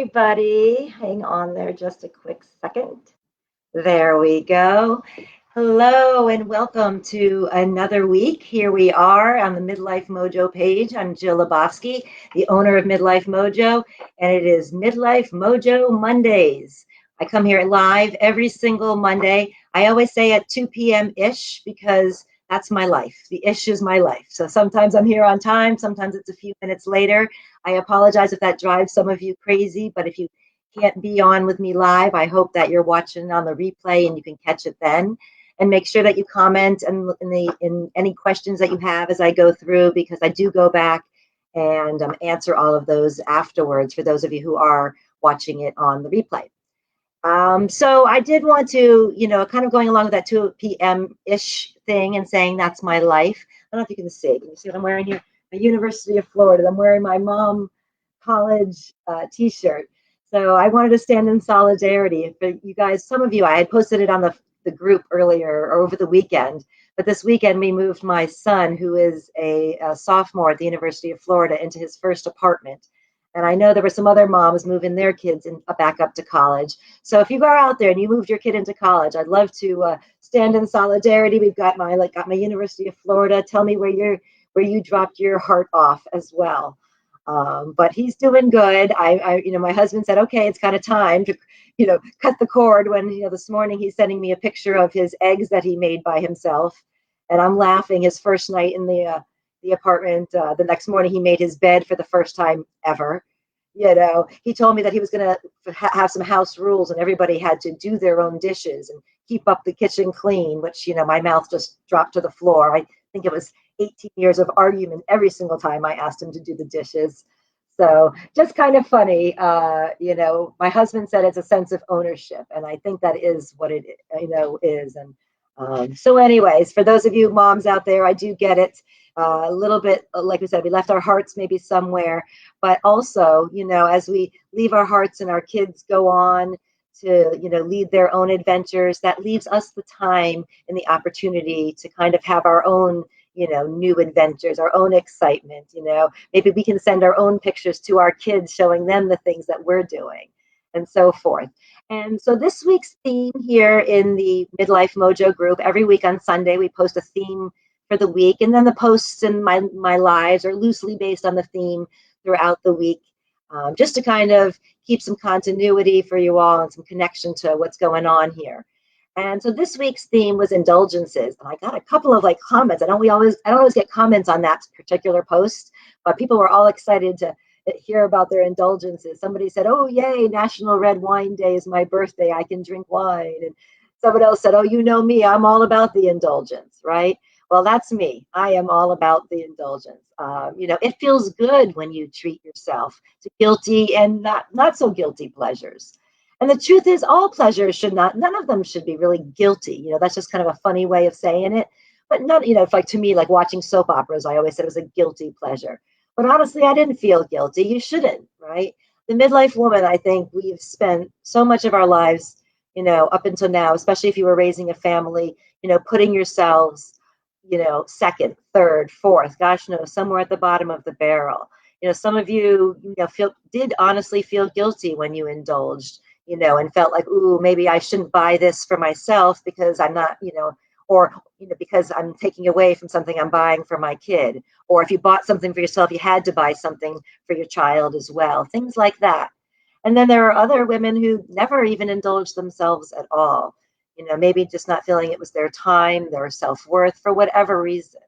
everybody. Hang on there just a quick second. There we go. Hello and welcome to another week. Here we are on the MIDLIFE MOJO page. I'm Jill Lebowski, the owner of MIDLIFE MOJO, and it is MIDLIFE MOJO Mondays. I come here live every single Monday. I always say at 2 p.m.-ish because that's my life. The ish is my life. So sometimes I'm here on time, sometimes it's a few minutes later. I apologize if that drives some of you crazy, but if you can't be on with me live, I hope that you're watching on the replay and you can catch it then. And make sure that you comment in any questions that you have as I go through, because I do go back and answer all of those afterwards for those of you who are watching it on the replay. So I did want to, kind of going along with that 2 p.m.-ish thing and saying that's my life. I don't know if you can see. Can you see what I'm wearing here? The University of Florida. I'm wearing my mom college t-shirt. So I wanted to stand in solidarity. For you guys, some of you, I had posted it on the group earlier or over the weekend. But this weekend, we moved my son, who is a sophomore at the University of Florida, into his first apartment. And I know there were some other moms moving their kids back up to college. So if you are out there and you moved your kid into college, I'd love to stand in solidarity. We've got my University of Florida. Tell me where you dropped your heart off as well. But he's doing good. My husband said, okay, it's kind of time to, cut the cord when, this morning he's sending me a picture of his eggs that he made by himself. And I'm laughing. His first night in the apartment, the next morning he made his bed for the first time ever. He told me that he was going to have some house rules and everybody had to do their own dishes and keep up the kitchen clean, which, my mouth just dropped to the floor. I think it was 18 years of argument every single time I asked him to do the dishes. So just kind of funny. My husband said it's a sense of ownership, and I think that is what it is. And so anyways, for those of you moms out there, I do get it. A little bit, like we said, we left our hearts maybe somewhere, but also, as we leave our hearts and our kids go on to, lead their own adventures, that leaves us the time and the opportunity to kind of have our own, new adventures, our own excitement. Maybe we can send our own pictures to our kids, showing them the things that we're doing and so forth. And so this week's theme here in the MIDLIFE MOJO group, every week on Sunday, we post a theme for the week, and then the posts in my lives are loosely based on the theme throughout the week, just to kind of keep some continuity for you all and some connection to what's going on here. And so this week's theme was indulgences, and I got a couple of comments. I don't always get comments on that particular post, but people were all excited to hear about their indulgences. Somebody said, "Oh, yay, National Red Wine Day is my birthday. I can drink wine." And someone else said, "Oh, you know me, I'm all about the indulgence," right? Well, that's me. I am all about the indulgence. It feels good when you treat yourself to guilty and not so guilty pleasures. And the truth is, all pleasures none of them should be really guilty. That's just kind of a funny way of saying it. But not, it's like, to me, like watching soap operas, I always said it was a guilty pleasure. But honestly, I didn't feel guilty. You shouldn't, right? The midlife woman, I think we've spent so much of our lives, up until now, especially if you were raising a family, putting yourselves, second, third, fourth, gosh knows, somewhere at the bottom of the barrel. Some of you, did honestly feel guilty when you indulged, and felt like, ooh, maybe I shouldn't buy this for myself because I'm not, or, because I'm taking away from something I'm buying for my kid. Or if you bought something for yourself, you had to buy something for your child as well, things like that. And then there are other women who never even indulged themselves at all, maybe just not feeling it was their time, their self-worth, for whatever reason.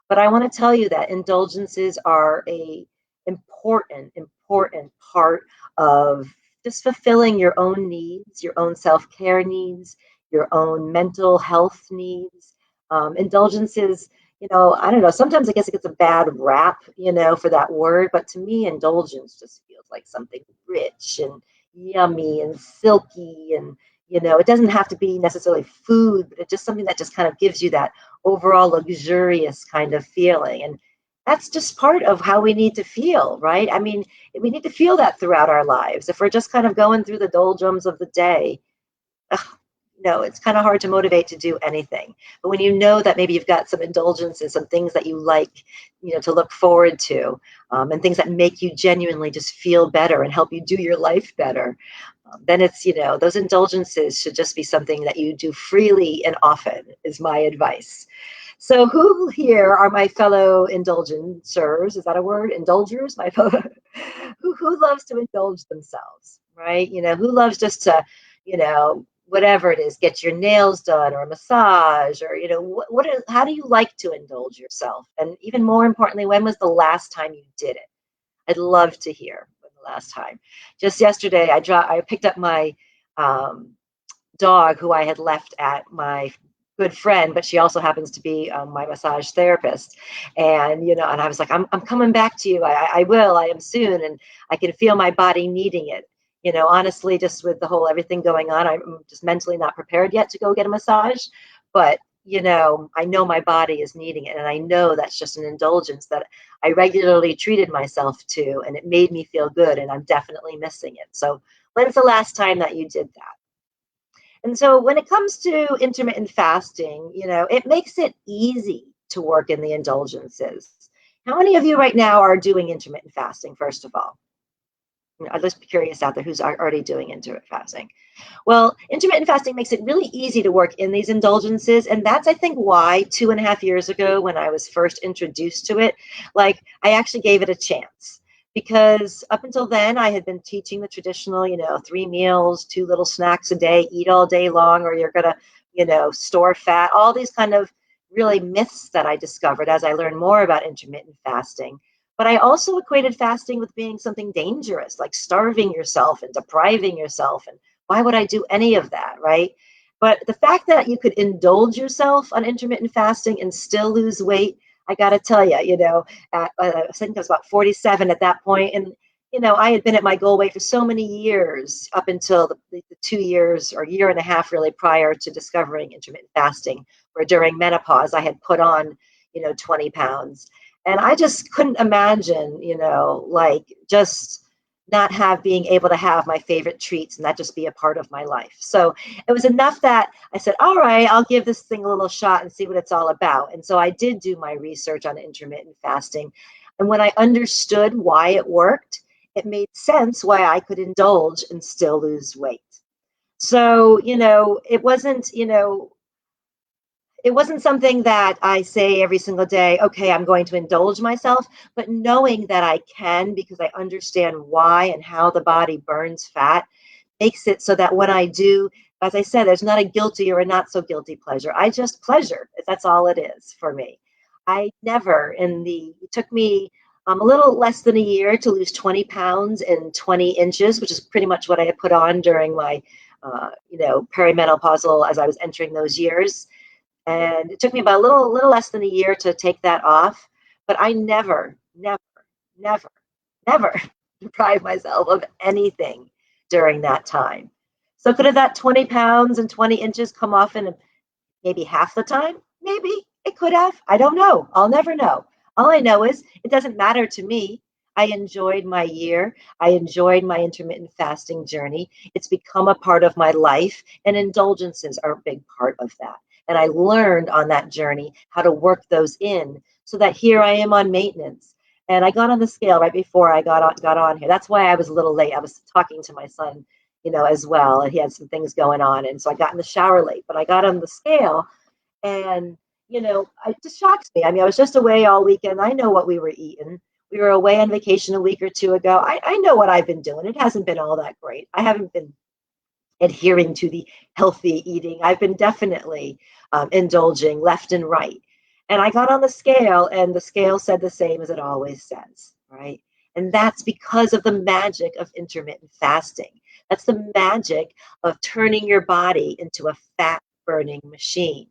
But I want to tell you that indulgences are a important part of just fulfilling your own needs, your own self-care needs, your own mental health needs. Indulgences, I don't know, sometimes I guess it gets a bad rap, for that word, but to me, indulgence just feels like something rich and yummy and silky, and, it doesn't have to be necessarily food, but it's just something that just kind of gives you that overall luxurious kind of feeling. And that's just part of how we need to feel, right? I mean, we need to feel that throughout our lives. If we're just kind of going through the doldrums of the day, it's kind of hard to motivate to do anything. But when you know that maybe you've got some indulgences, some things that you like, to look forward to, and things that make you genuinely just feel better and help you do your life better, then it's, those indulgences should just be something that you do freely and often, is my advice. So who here are my fellow indulgencers? Is that a word? Indulgers? My fellow, who loves to indulge themselves, right? Who loves just to, whatever it is, get your nails done or a massage, or, how do you like to indulge yourself? And even more importantly, when was the last time you did it? I'd love to hear when the last time. Just yesterday, I picked up my dog, who I had left at my good friend, but she also happens to be my massage therapist. And, and I was like, I'm coming back to you. I am soon. And I can feel my body needing it. Honestly, just with the whole everything going on, I'm just mentally not prepared yet to go get a massage. But, I know my body is needing it. And I know that's just an indulgence that I regularly treated myself to. And it made me feel good. And I'm definitely missing it. So when's the last time that you did that? And so when it comes to intermittent fasting, it makes it easy to work in the indulgences. How many of you right now are doing intermittent fasting, first of all? I'd just be curious out there who's already doing intermittent fasting. Well, intermittent fasting makes it really easy to work in these indulgences. And that's, I think, why 2.5 years ago, when I was first introduced to it, I actually gave it a chance. Because up until then, I had been teaching the traditional, 3 meals, 2 little snacks a day, eat all day long, or you're going to, store fat, all these kind of really myths that I discovered as I learned more about intermittent fasting. But I also equated fasting with being something dangerous, like starving yourself and depriving yourself. And why would I do any of that, right? But the fact that you could indulge yourself on intermittent fasting and still lose weight, I got to tell you, I think I was about 47 at that point. And, I had been at my goal weight for so many years, up until the 2 years or year and a half really prior to discovering intermittent fasting, where during menopause I had put on, 20 pounds. And I just couldn't imagine, just not being able to have my favorite treats and that just be a part of my life. So it was enough that I said, all right, I'll give this thing a little shot and see what it's all about. And so I did do my research on intermittent fasting. And when I understood why it worked, it made sense why I could indulge and still lose weight. So, it wasn't something that I say every single day, okay, I'm going to indulge myself, but knowing that I can, because I understand why and how the body burns fat, makes it so that when I do, as I said, there's not a guilty or a not so guilty pleasure. I just pleasure. That's all it is for me. It took me a little less than a year to lose 20 pounds and 20 inches, which is pretty much what I had put on during my, perimenopausal, as I was entering those years. And it took me about a little less than a year to take that off. But I never, never, never, never deprived myself of anything during that time. So could have that 20 pounds and 20 inches come off in maybe half the time? Maybe it could have. I don't know. I'll never know. All I know is it doesn't matter to me. I enjoyed my year. I enjoyed my intermittent fasting journey. It's become a part of my life, and indulgences are a big part of that. And I learned on that journey how to work those in so that here I am on maintenance. And I got on the scale right before I got on here. That's why I was a little late. I was talking to my son, as well, and he had some things going on. And so I got in the shower late, but I got on the scale and, it just shocks me. I mean, I was just away all weekend. I know what we were eating. We were away on vacation a week or two ago. I know what I've been doing. It hasn't been all that great. I haven't been adhering to the healthy eating. I've been definitely indulging left and right. And I got on the scale, and the scale said the same as it always says, right? And that's because of the magic of intermittent fasting. That's the magic of turning your body into a fat burning machine.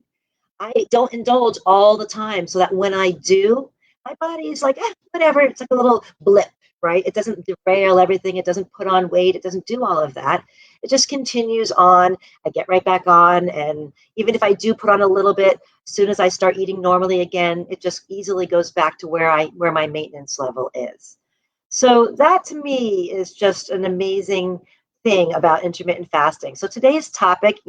I don't indulge all the time, so that when I do, my body is like, whatever. It's like a little blip, right? It doesn't derail everything. It doesn't put on weight. It doesn't do all of that. It just continues on. I get right back on. And even if I do put on a little bit, as soon as I start eating normally again, it just easily goes back to where my maintenance level is. So that to me is just an amazing thing about intermittent fasting. So today's topic,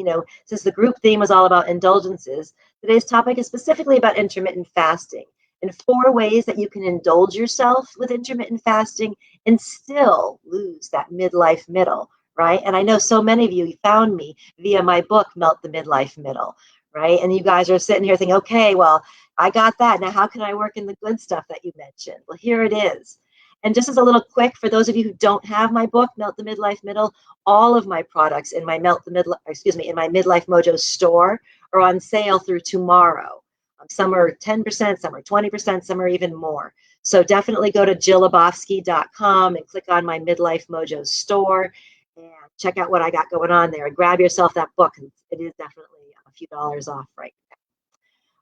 since the group theme was all about indulgences, today's topic is specifically about intermittent fasting and 4 ways that you can indulge yourself with intermittent fasting and still lose that midlife middle, right? And I know so many of you found me via my book, Melt the Midlife Middle, right? And you guys are sitting here thinking, okay, well, I got that. Now, how can I work in the good stuff that you mentioned? Well, here it is. And just as a little quick, for those of you who don't have my book, Melt the Midlife Middle, all of my products in my in my Midlife Mojo store are on sale through tomorrow. Some are 10%, some are 20%, some are even more. So definitely go to jillabofsky.com and click on my Midlife Mojo store and check out what I got going on there and grab yourself that book. It is definitely a few dollars off right now.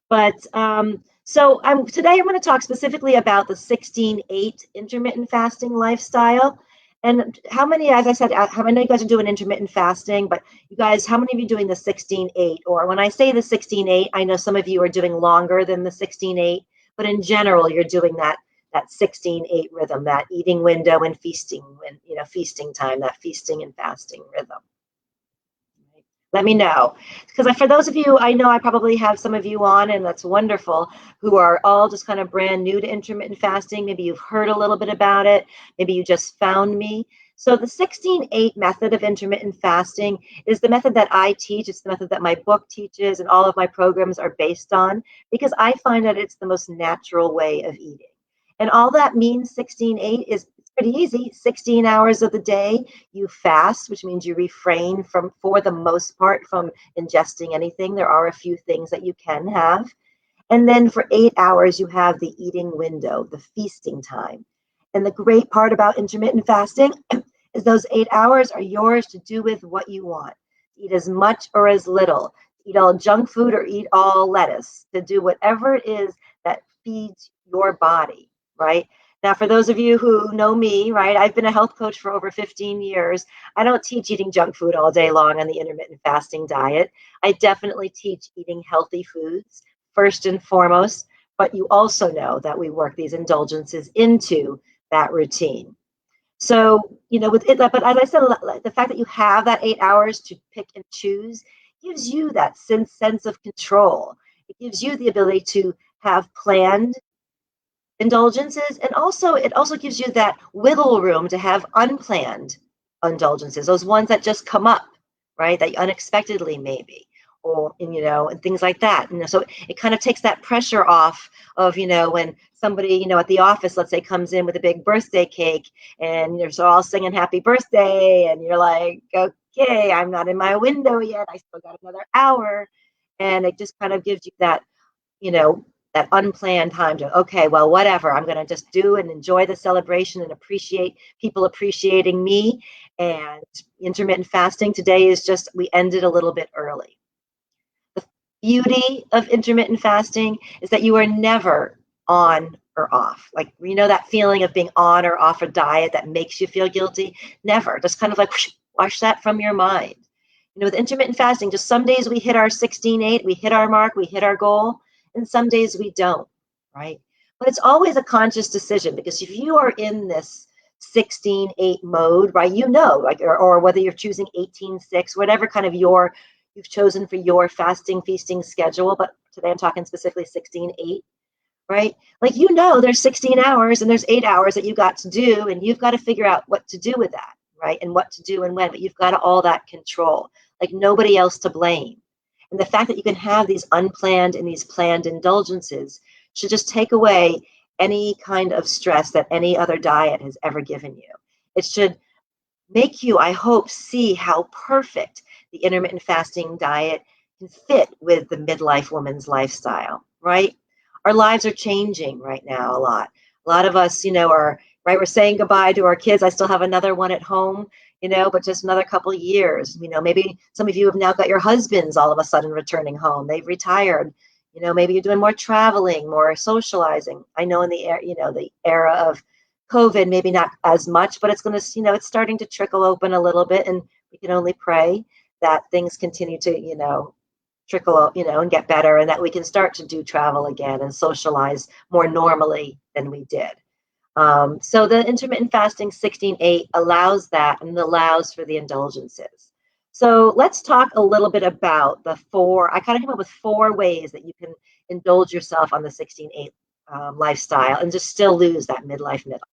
But today I'm going to talk specifically about the 16-8 intermittent fasting lifestyle. And how many, as I said, how many of you guys are doing intermittent fasting, but you guys, how many of you doing the 16-8? Or when I say the 16-8, I know some of you are doing longer than the 16-8, but in general, you're doing that 16-8 rhythm, that eating window and feasting, feasting time, that feasting and fasting rhythm. Let me know, because for those of you, I know I probably have some of you on, and that's wonderful, who are all just kind of brand new to intermittent fasting. Maybe you've heard a little bit about it. Maybe you just found me. So the 16-8 method of intermittent fasting is the method that I teach. It's the method that my book teaches and all of my programs are based on, because I find that it's the most natural way of eating. And all that means 16-8 is pretty easy. 16 hours of the day you fast, which means you refrain from, for the most part, from ingesting anything. There are a few things that you can have. And then for 8 hours, you have the eating window, the feasting time. And the great part about intermittent fasting is those 8 hours are yours to do with what you want. Eat as much or as little. Eat all junk food or eat all lettuce. To do whatever it is that feeds your body, right? Now, for those of you who know me, right, I've been a health coach for over 15 years. I don't teach eating junk food all day long on the intermittent fasting diet. I definitely teach eating healthy foods first and foremost, but you also know that we work these indulgences into that routine. So, with it, but as I said, the fact that you have that 8 hours to pick and choose gives you that sense of control. It gives you the ability to have planned indulgences, and it also gives you that wiggle room to have unplanned indulgences, those ones that just come up, right, that unexpectedly maybe, or and things like that. So it kind of takes that pressure off of when somebody at the office, let's say, comes in with a big birthday cake and you're all singing happy birthday and you're like, okay, I'm not in my window yet, I still got another hour. And it just kind of gives you that that unplanned time to, okay, well, whatever, I'm going to just do and enjoy the celebration and appreciate people appreciating me. And intermittent fasting today is just, we ended a little bit early. The beauty of intermittent fasting is that you are never on or off. Like, that feeling of being on or off a diet that makes you feel guilty? Never. Just kind of like wash that from your mind. With intermittent fasting, just some days we hit our 16-8, we hit our mark, we hit our goal, and some days we don't, right? But it's always a conscious decision, because if you are in this 16-8 mode, right, or whether you're choosing 18-6, whatever kind of you've chosen for your fasting, feasting schedule, but today I'm talking specifically 16-8, right? Like, there's 16 hours and there's 8 hours that you got to do, and you've got to figure out what to do with that, right? And what to do and when, but you've got all that control, like nobody else to blame. And the fact that you can have these unplanned and these planned indulgences should just take away any kind of stress that any other diet has ever given you. It should make you, I hope, see how perfect the intermittent fasting diet can fit with the midlife woman's lifestyle, right? Our lives are changing right now a lot. A lot of us, we're saying goodbye to our kids. I still have another one at home, but just another couple of years. Maybe some of you have now got your husbands all of a sudden returning home. They've retired. Maybe you're doing more traveling, more socializing. I know in the era of COVID, maybe not as much, but it's going to, it's starting to trickle open a little bit, and we can only pray that things continue to, trickle out, and get better, and that we can start to do travel again and socialize more normally than we did. So the intermittent fasting 16-8 allows that and allows for the indulgences. So let's talk a little bit about the four. I kind of came up with 4 ways that you can indulge yourself on the 16-8 lifestyle and just still lose that midlife middle.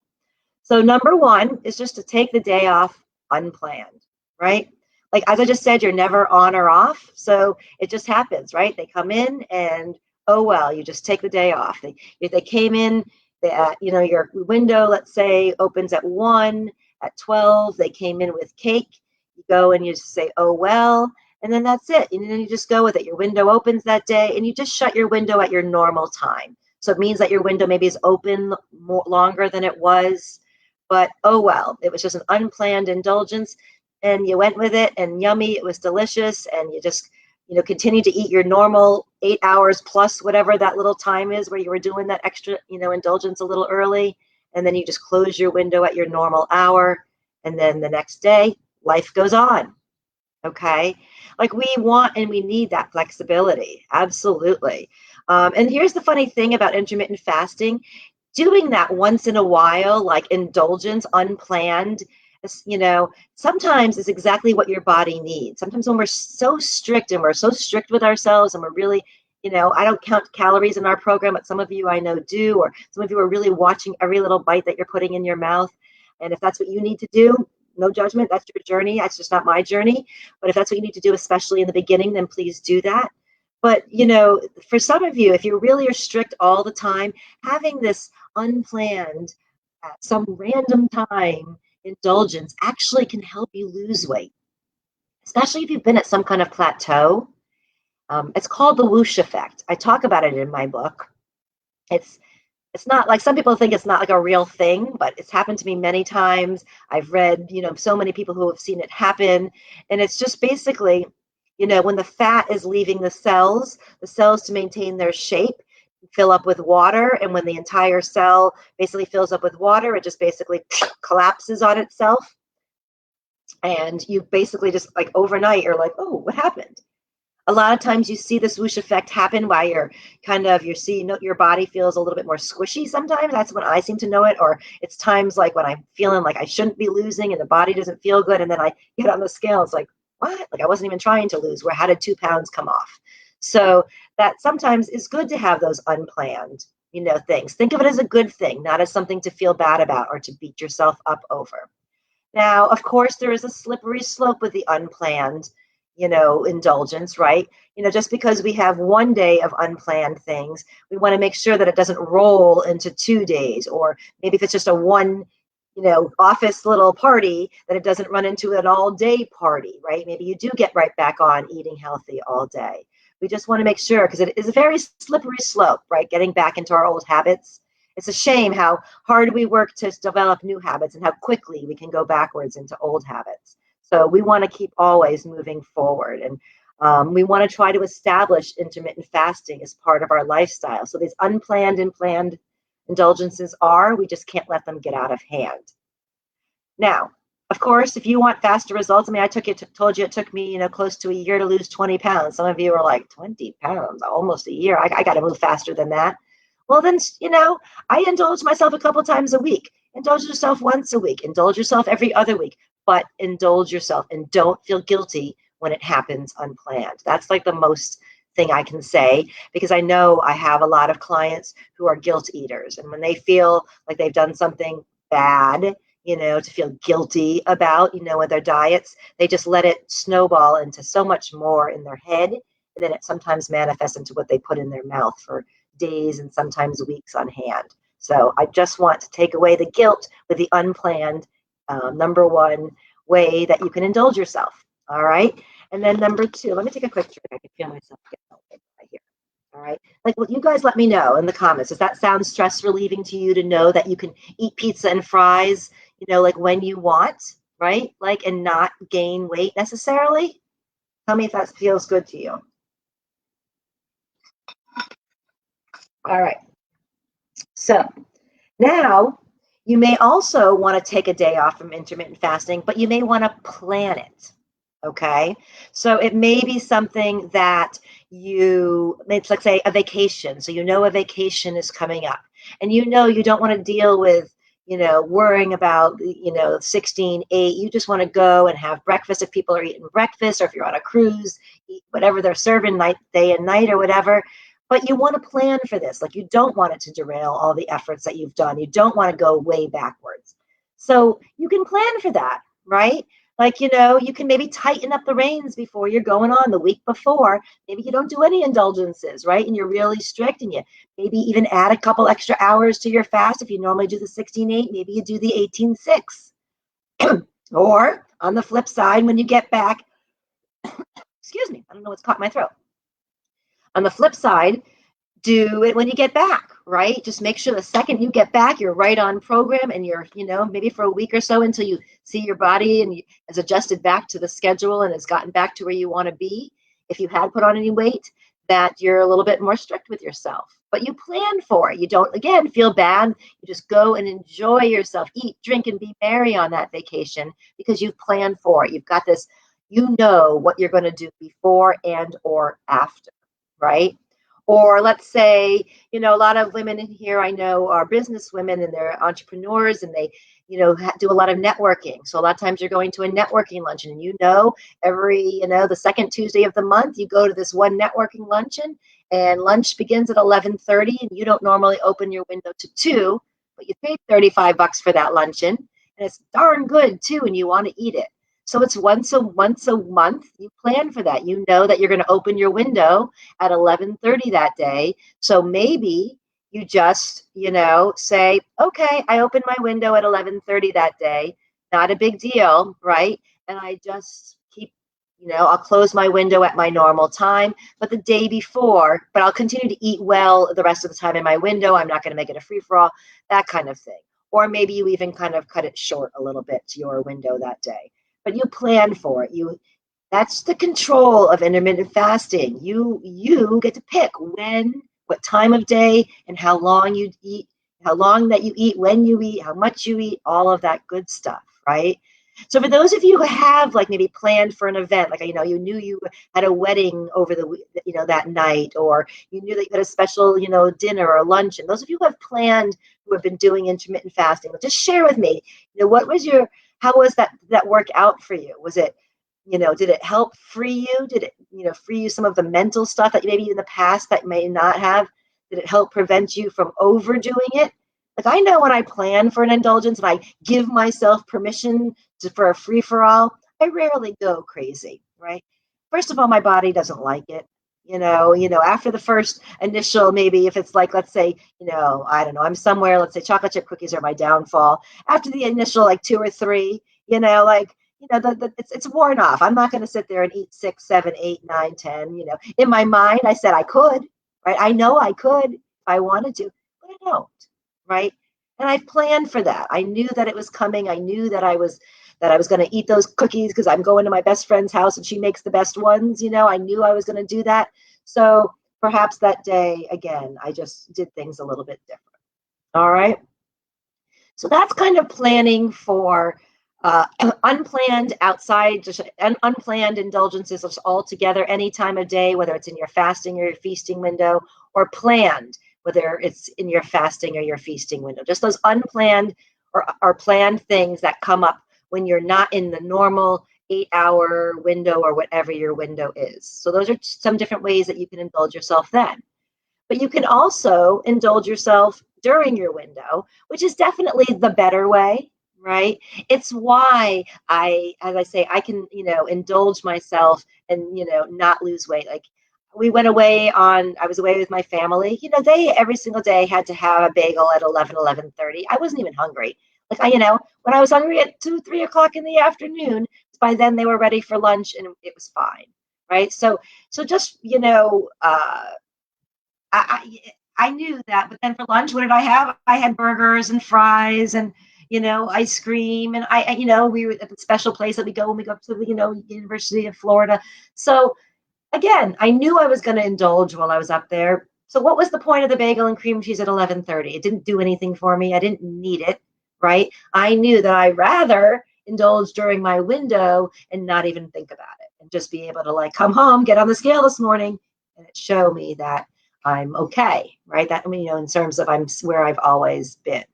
So number 1 is just to take the day off unplanned, right? Like, as I just said, you're never on or off. So it just happens, right? They come in and, oh, well, you just take the day off. If they came in, your window, let's say, opens at 1, at 12, they came in with cake. You go and you just say, oh, well, and then that's it. And then you just go with it. Your window opens that day and you just shut your window at your normal time. So it means that your window maybe is open longer than it was. But oh well, it was just an unplanned indulgence and you went with it and yummy, it was delicious, and you just, continue to eat your normal 8 hours plus whatever that little time is where you were doing that extra, indulgence a little early, and then you just close your window at your normal hour, and then the next day, life goes on. Okay. Like, we want and we need that flexibility. Absolutely. And here's the funny thing about intermittent fasting. Doing that once in a while, like indulgence, unplanned, sometimes is exactly what your body needs. Sometimes when we're so strict with ourselves and we're really, I don't count calories in our program, but some of you I know do, or some of you are really watching every little bite that you're putting in your mouth. And if that's what you need to do, no judgment, that's your journey. That's just not my journey. But if that's what you need to do, especially in the beginning, then please do that. But, for some of you, if you really are strict all the time, having this unplanned, at some random time, indulgence actually can help you lose weight, especially if you've been at some kind of plateau. It's called the whoosh effect. I talk about it in my book. It's not like, some people think it's not like a real thing, but it's happened to me many times. I've read, so many people who have seen it happen. And it's just basically, when the fat is leaving the cells to maintain their shape, fill up with water. And when the entire cell basically fills up with water, it just basically collapses on itself. And you basically just, like, overnight, you're like, oh, what happened? A lot of times you see this whoosh effect happen while your body feels a little bit more squishy sometimes. That's when I seem to know it. Or it's times like when I'm feeling like I shouldn't be losing and the body doesn't feel good. And then I get on the scale. It's like, what? Like, I wasn't even trying to lose. How did 2 pounds come off? So that sometimes is good to have those unplanned, things. Think of it as a good thing, not as something to feel bad about or to beat yourself up over. Now, of course, there is a slippery slope with the unplanned, indulgence, right? Just because we have one day of unplanned things, we want to make sure that it doesn't roll into 2 days, or maybe if it's just a one, office little party, that it doesn't run into an all-day party, right? Maybe you do get right back on eating healthy all day. We just want to make sure, because it is a very slippery slope, right? Getting back into our old habits. It's a shame how hard we work to develop new habits and how quickly we can go backwards into old habits. So we want to keep always moving forward. And we want to try to establish intermittent fasting as part of our lifestyle. So these unplanned and planned indulgences we just can't let them get out of hand. Now, of course, if you want faster results, I mean, told you it took me, close to a year to lose 20 pounds. Some of you are like, 20 pounds, almost a year. I got to move faster than that. Well, then, I indulge myself a couple times a week. Indulge yourself once a week. Indulge yourself every other week. But indulge yourself and don't feel guilty when it happens unplanned. That's like the most thing I can say, because I know I have a lot of clients who are guilt eaters. And when they feel like they've done something bad, to feel guilty about, with their diets, they just let it snowball into so much more in their head. And then it sometimes manifests into what they put in their mouth for days and sometimes weeks on hand. So I just want to take away the guilt with the unplanned. Number 1 way that you can indulge yourself. All right. And then number 2, let me take a quick drink. I can feel myself getting open right here. All right. Like, well, you guys let me know in the comments. Does that sound stress relieving to you to know that you can eat pizza and fries, like when you want, right? Like, and not gain weight necessarily? Tell me if that feels good to you. All right. So now, you may also want to take a day off from intermittent fasting, but you may want to plan it. Okay. So it may be something that it's like, say, a vacation. So a vacation is coming up and you don't want to deal with, worrying about, 16:8. You just want to go and have breakfast if people are eating breakfast, or if you're on a cruise, eat whatever they're serving day and night or whatever. But you want to plan for this. Like, you don't want it to derail all the efforts that you've done. You don't want to go way backwards. So you can plan for that, right? Like, you can maybe tighten up the reins before you're going on the week before. Maybe you don't do any indulgences, right? And you're really strict, and you maybe even add a couple extra hours to your fast. If you normally do the 16:8, maybe you do the 18:6. Or on the flip side, when you get back, excuse me, I don't know what's caught my throat. On the flip side, do it when you get back, right? Just make sure the second you get back, you're right on program, and you're, maybe for a week or so until you see your body and has adjusted back to the schedule and has gotten back to where you want to be. If you had put on any weight, that you're a little bit more strict with yourself, but you plan for it. You don't, again, feel bad. You just go and enjoy yourself, eat, drink, and be merry on that vacation because you've planned for it. You've got this, what you're going to do before and or after, right? Or let's say, a lot of women in here I know are business women, and they're entrepreneurs, and they, do a lot of networking. So a lot of times you're going to a networking luncheon, and every, the second Tuesday of the month, you go to this one networking luncheon, and lunch begins at 11:30, and you don't normally open your window to 2, but you paid $35 for that luncheon, and it's darn good too, and you want to eat it. So it's once a month. You plan for that. You know that you're going to open your window at 11:30 that day. So maybe you just, say, okay, I opened my window at 11:30 that day. Not a big deal, right? And I just keep, I'll close my window at my normal time, but the day before, but I'll continue to eat well the rest of the time in my window. I'm not going to make it a free-for-all, that kind of thing. Or maybe you even kind of cut it short a little bit to your window that day. But you plan for it. That's the control of intermittent fasting. You get to pick when, what time of day, and how long you eat, how long that you eat, when you eat, how much you eat, all of that good stuff, right? So for those of you who have maybe planned for an event, you knew you had a wedding over that night, or you knew that you had a special, dinner or lunch, and those of you who have planned, who have been doing intermittent fasting, just share with me, how was that work out for you? Was it, did it help free you? Did it, free you some of the mental stuff that maybe in the past that may not have? Did it help prevent you from overdoing it? Like, I know when I plan for an indulgence and I give myself permission for a free-for-all, I rarely go crazy, right? First of all, my body doesn't like it. After the first initial, maybe if it's let's say, I don't know, I'm somewhere, let's say chocolate chip cookies are my downfall. After the initial 2 or 3, it's worn off. I'm not going to sit there and eat 6, 7, 8, 9, 10. In my mind, I said I could, right? I know I could if I wanted to, but I don't, right? And I planned for that. I knew that it was coming. I knew that I was going to eat those cookies because I'm going to my best friend's house and she makes the best ones. I knew I was going to do that. So perhaps that day, again, I just did things a little bit different. All right. So that's kind of planning for unplanned outside, just unplanned indulgences all together any time of day, whether it's in your fasting or your feasting window, or planned, whether it's in your fasting or your feasting window. Just those unplanned or planned things that come up when you're not in the normal 8-hour window or whatever your window is. So those are some different ways that you can indulge yourself then. But you can also indulge yourself during your window, which is definitely the better way, right? It's why as I say, I can, indulge myself and, not lose weight. Like, I was away with my family. They every single day had to have a bagel at 11:30. I wasn't even hungry. When I was hungry at 2, 3 o'clock in the afternoon, by then they were ready for lunch and it was fine, right? So just, I knew that, but then for lunch, what did I have? I had burgers and fries and, ice cream. And we were at the special place that we go when we go up to the, University of Florida. So again, I knew I was going to indulge while I was up there. So what was the point of the bagel and cream cheese at 11:30? It didn't do anything for me. I didn't need it, right? I knew that I'd rather indulge during my window and not even think about it and just be able to come home, get on the scale this morning, and it show me that I'm okay, right? That, in terms of I'm where I've always been.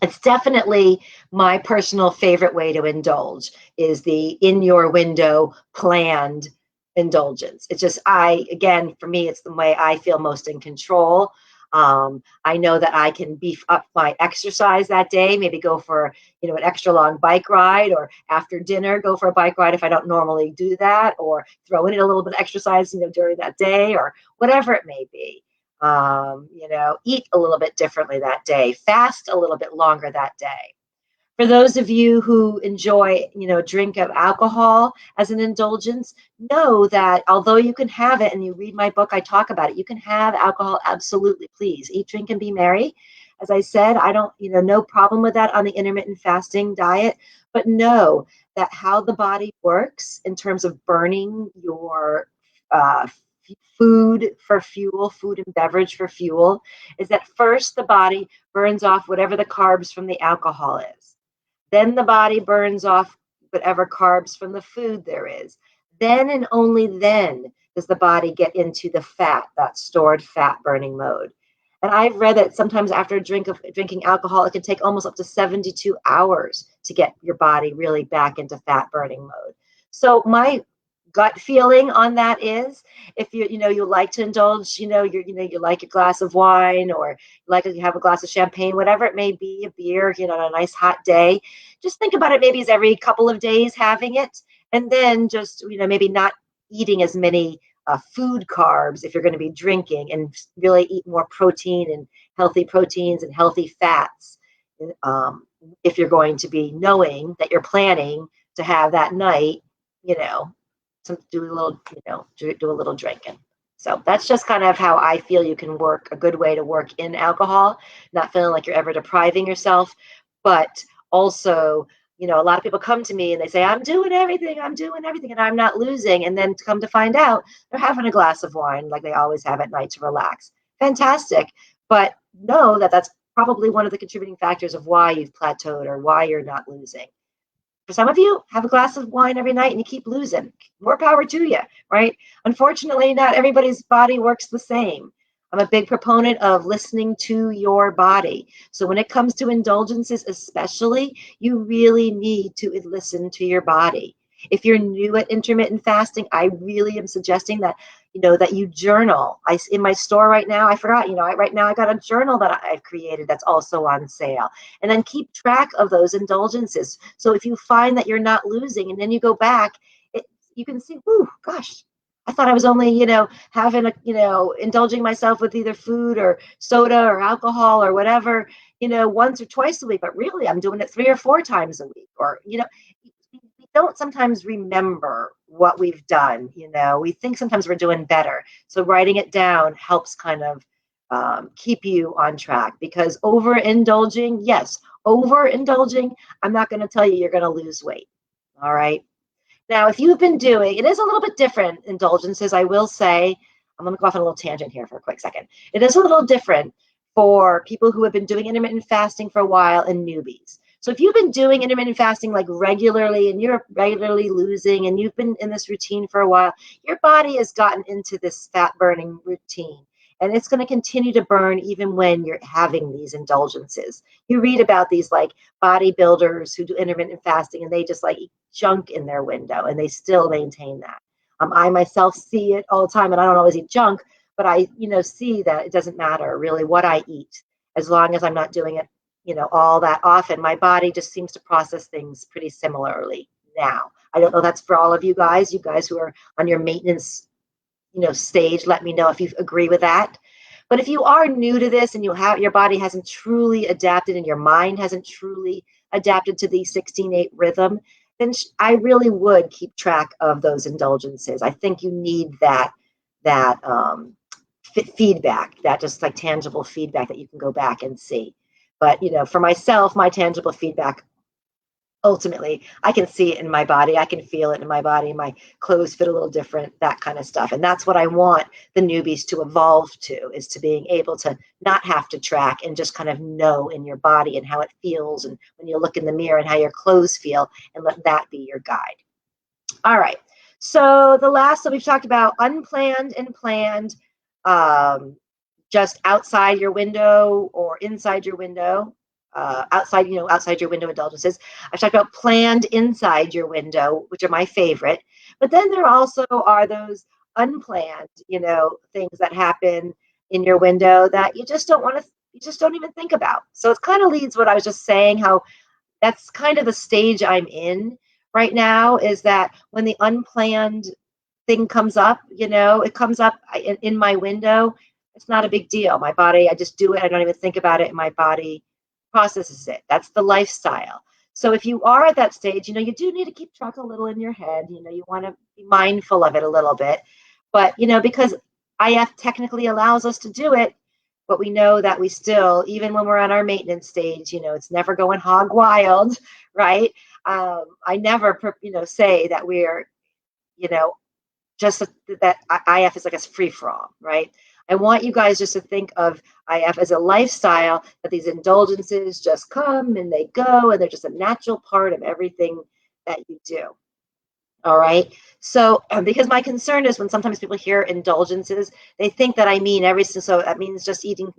It's definitely my personal favorite way to indulge is the in your window planned indulgence. It's just, again, for me, it's the way I feel most in control. I know that I can beef up my exercise that day, maybe go for, an extra long bike ride, or after dinner, go for a bike ride if I don't normally do that, or throw in a little bit of exercise, during that day, or whatever it may be. Eat a little bit differently that day, fast a little bit longer that day. For those of you who enjoy, a drink of alcohol as an indulgence, know that although you can have it, and you read my book, I talk about it, you can have alcohol, absolutely, please. Eat, drink, and be merry. As I said, I don't, no problem with that on the intermittent fasting diet, but know that how the body works in terms of burning your food for fuel, food and beverage for fuel, is that first the body burns off whatever the carbs from the alcohol is. Then the body burns off whatever carbs from the food there is. Then and only then does the body get into the fat, that stored fat burning mode. And I've read that sometimes after drinking alcohol, it can take almost up to 72 hours to get your body really back into fat burning mode. So my gut feeling on that is, if you like to indulge, you like a glass of wine, or like to have a glass of champagne, whatever it may be, a beer, on a nice hot day, just think about it maybe as every couple of days having it, and then just, maybe not eating as many food carbs if you're going to be drinking, and really eat more protein and healthy proteins and healthy fats. If you're going to be knowing that you're planning to have that night, to do a little, do a little drinking. So that's just kind of how I feel you can work, a good way to work in alcohol, not feeling like you're ever depriving yourself, but also, a lot of people come to me and they say, I'm doing everything, and I'm not losing. And then to come to find out, they're having a glass of wine like they always have at night to relax. Fantastic. But know that that's probably one of the contributing factors of why you've plateaued or why you're not losing. For some of you, have a glass of wine every night and you keep losing. More power to you, right? Unfortunately, not everybody's body works the same. I'm a big proponent of listening to your body. So when it comes to indulgences especially, you really need to listen to your body. If you're new at intermittent fasting, I really am suggesting that, that you journal. In my store right now, I forgot, right now I got a journal that I've created that's also on sale. And then keep track of those indulgences. So if you find that you're not losing and then you go back, you can see, oh gosh, I thought I was only, having indulging myself with either food or soda or alcohol or whatever, once or twice a week, but really I'm doing it 3 or 4 times a week. Or, we don't sometimes remember what we've done. We think sometimes we're doing better. So writing it down helps kind of keep you on track, because overindulging, yes, overindulging, I'm not going to tell you you're going to lose weight. All right. Now, if you've been doing, it is a little bit different, indulgences, I will say. I'm going to go off on a little tangent here for a quick second. It is a little different for people who have been doing intermittent fasting for a while and newbies. So if you've been doing intermittent fasting like regularly, and you're regularly losing, and you've been in this routine for a while, your body has gotten into this fat burning routine. And it's going to continue to burn even when you're having these indulgences. You read about these like bodybuilders who do intermittent fasting, and they just like eat junk in their window, and they still maintain that. I myself see it all the time, and I don't always eat junk, but I, see that it doesn't matter really what I eat, as long as I'm not doing it, all that often. My body just seems to process things pretty similarly now. I don't know that's for all of you guys who are on your maintenance, stage. Let me know if you agree with that. But if you are new to this and your body hasn't truly adapted, and your mind hasn't truly adapted to the 16/8 rhythm, then I really would keep track of those indulgences. I think you need that feedback, that just like tangible feedback that you can go back and see. But for myself, my tangible feedback, ultimately, I can see it in my body. I can feel it in my body. My clothes fit a little different, that kind of stuff. And that's what I want the newbies to evolve to, is to being able to not have to track, and just kind of know in your body and how it feels, and when you look in the mirror and how your clothes feel, and let that be your guide. All right. So we've talked about unplanned and planned, just outside your window or inside your window. outside, outside your window indulgences. I've talked about planned inside your window, which are my favorite. But then there also are those unplanned, things that happen in your window that you just don't want to, you just don't even think about. So it kind of leads what I was just saying, how that's kind of the stage I'm in right now, is that when the unplanned thing comes up, it comes up in my window. It's not a big deal. My body, I just do it. I don't even think about it. And my body processes it. That's the lifestyle. So if you are at that stage, you do need to keep track a little in your head. You want to be mindful of it a little bit. But, because IF technically allows us to do it, but we know that we still, even when we're on our maintenance stage, it's never going hog wild, right? I never, say that we're, just that IF is like a free for all, right? I want you guys just to think of IF as a lifestyle, that these indulgences just come and they go, and they're just a natural part of everything that you do. All right. So, because my concern is when sometimes people hear indulgences, they think that I mean everything. So that means just eating,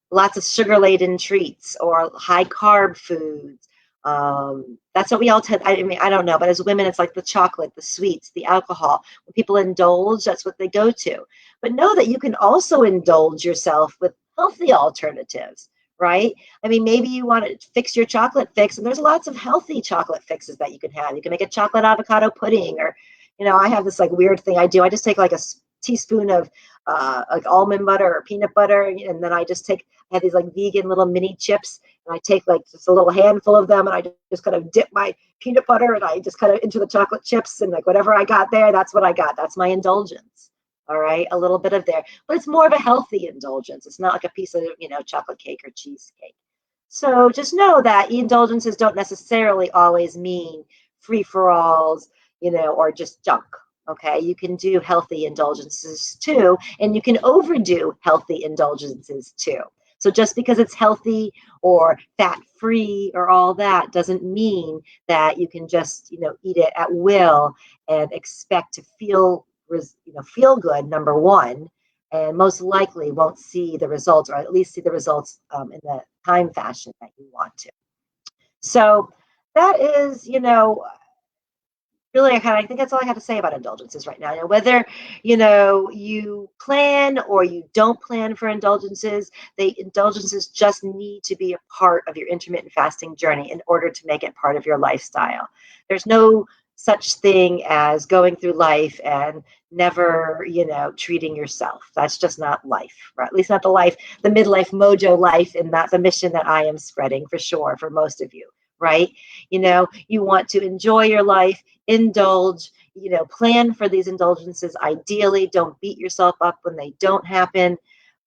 lots of sugar-laden treats or high-carb foods. That's what we all tend. I mean, I don't know, but as women, it's like the chocolate, the sweets, the alcohol. When people indulge, that's what they go to. But know that you can also indulge yourself with healthy alternatives, right? I mean, maybe you want to fix your chocolate fix, and there's lots of healthy chocolate fixes that you can have. You can make a chocolate avocado pudding, or, I have this like weird thing I do. I just take like a teaspoon of like almond butter or peanut butter, and then I have these like vegan little mini chips, and I take like just a little handful of them, and I just kind of dip my peanut butter, and I just kind of into the chocolate chips, and like whatever I got there, that's what I got. That's my indulgence. All right, a little bit of there, but it's more of a healthy indulgence. It's not like a piece of chocolate cake or cheesecake. So just know that indulgences don't necessarily always mean free-for-alls, or just junk. Okay, you can do healthy indulgences too, and you can overdo healthy indulgences too. So just because it's healthy or fat-free or all that doesn't mean that you can just, eat it at will and expect to feel good, number one, and most likely won't see the results, or at least see the results in the time fashion that you want to. So that is, really, I think that's all I have to say about indulgences right now. Whether you plan or you don't plan for indulgences, the indulgences just need to be a part of your intermittent fasting journey in order to make it part of your lifestyle. There's no such thing as going through life and never, treating yourself. That's just not life, or at least not the midlife mojo life, and not the mission that I am spreading for sure for most of you. Right? You want to enjoy your life, indulge, plan for these indulgences. Ideally, don't beat yourself up when they don't happen.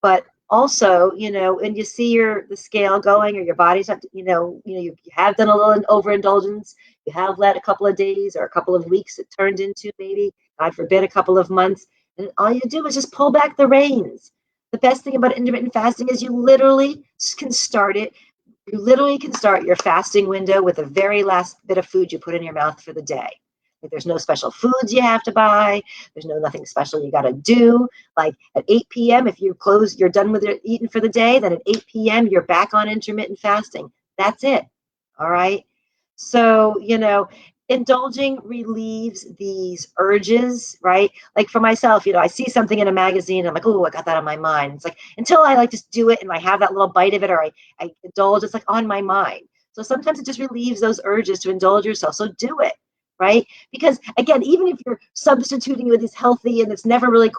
But also, when you see the scale going, or your body's, you have done a little overindulgence, you have let a couple of days or a couple of weeks, it turned into maybe, God forbid, a couple of months. And all you do is just pull back the reins. The best thing about intermittent fasting is you literally can start it. You literally can start your fasting window with the very last bit of food you put in your mouth for the day. Like, there's no special foods you have to buy. There's nothing special you got to do. Like at 8 p.m., if you're done with your eating for the day, then at 8 p.m., you're back on intermittent fasting. That's it. All right. So, indulging relieves these urges, right? Like for myself, I see something in a magazine, I'm like, oh, I got that on my mind. It's like, until I like just do it and I have that little bite of it, or I indulge, it's like on my mind. So sometimes it just relieves those urges to indulge yourself. So do it, right? Because again, even if you're substituting with this healthy and it's never really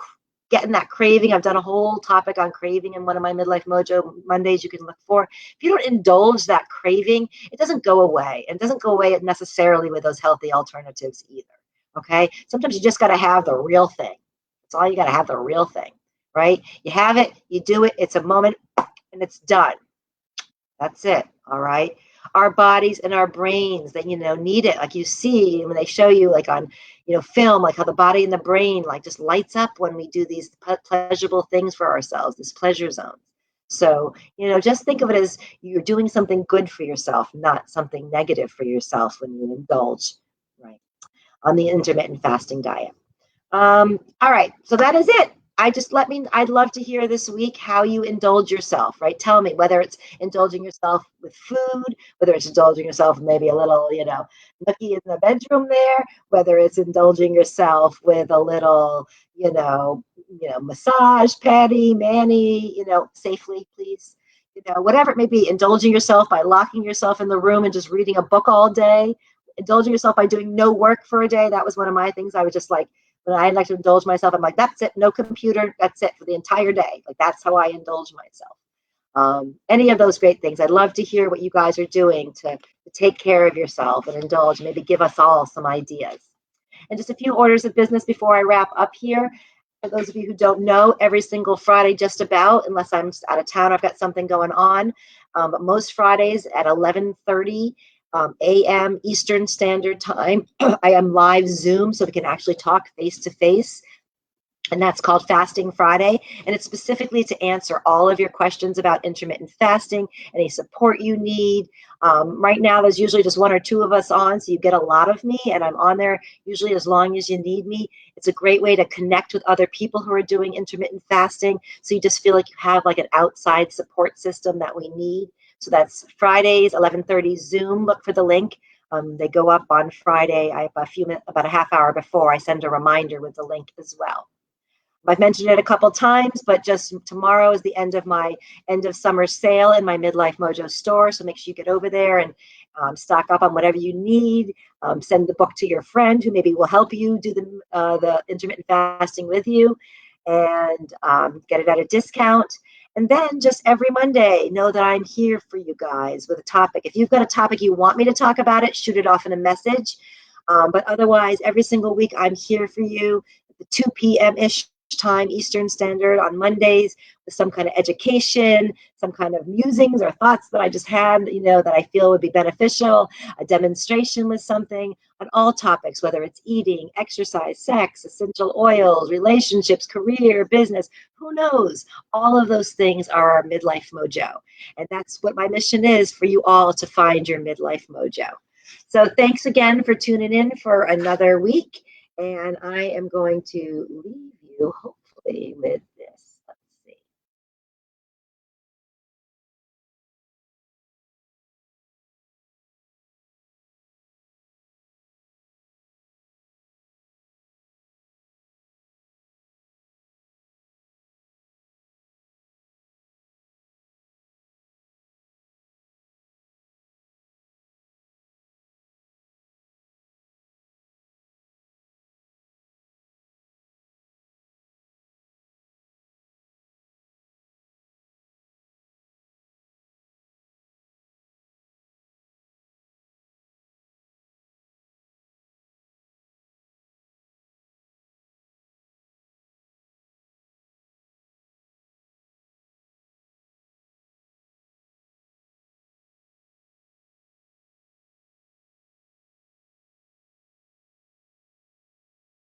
getting that craving. I've done a whole topic on craving in one of my Midlife Mojo Mondays you can look for. If you don't indulge that craving, it doesn't go away. And it doesn't go away necessarily with those healthy alternatives either. Okay? Sometimes you just got to have the real thing. That's all you got to have, the real thing, right? You have it, you do it, it's a moment, and it's done. That's it, all right? Our bodies and our brains that, need it. Like you see when they show you like on, film, like how the body and the brain like just lights up when we do these pleasurable things for ourselves, this pleasure zone. So, just think of it as you're doing something good for yourself, not something negative for yourself when you indulge, right, on the intermittent fasting diet. All right, so that is it. I'd love to hear this week how you indulge yourself, right? Tell me whether it's indulging yourself with food, whether it's indulging yourself with maybe a little, nookie in the bedroom there, whether it's indulging yourself with a little, massage, patty, mani, safely, please. Whatever it may be, indulging yourself by locking yourself in the room and just reading a book all day, indulging yourself by doing no work for a day. That was one of my things. I was just like, when I'd like to indulge myself, I'm like, that's it, no computer, that's it for the entire day. Like, that's how I indulge myself. Any of those great things. I'd love to hear what you guys are doing to take care of yourself and indulge, maybe give us all some ideas. And just a few orders of business before I wrap up here. For those of you who don't know, every single Friday, just about, unless I'm out of town, I've got something going on. But most Fridays at 11:30 a.m. Eastern Standard Time, I am live Zoom, so we can actually talk face to face. And that's called Fasting Friday. And it's specifically to answer all of your questions about intermittent fasting, any support you need. Right now, there's usually just one or two of us on, so you get a lot of me, and I'm on there usually as long as you need me. It's a great way to connect with other people who are doing intermittent fasting, so you just feel like you have like an outside support system that we need. So that's Fridays, 11:30 Zoom. Look for the link. They go up on Friday. I have about a half hour before I send a reminder with the link as well. I've mentioned it a couple times, but just tomorrow is the end of my end of summer sale in my MIDLIFE MOJO store. So make sure you get over there and stock up on whatever you need. Send the book to your friend who maybe will help you do the intermittent fasting with you, and get it at a discount. And then just every Monday, know that I'm here for you guys with a topic. If you've got a topic you want me to talk about it, shoot it off in a message. But otherwise, every single week, I'm here for you at the 2 p.m.-ish time Eastern Standard on Mondays with some kind of education, some kind of musings or thoughts that I just had, that I feel would be beneficial, a demonstration with something on all topics, whether it's eating, exercise, sex, essential oils, relationships, career, business, who knows? All of those things are our MIDLIFE MOJO. And that's what my mission is, for you all to find your MIDLIFE MOJO. So thanks again for tuning in for another week. And I am going to leave you.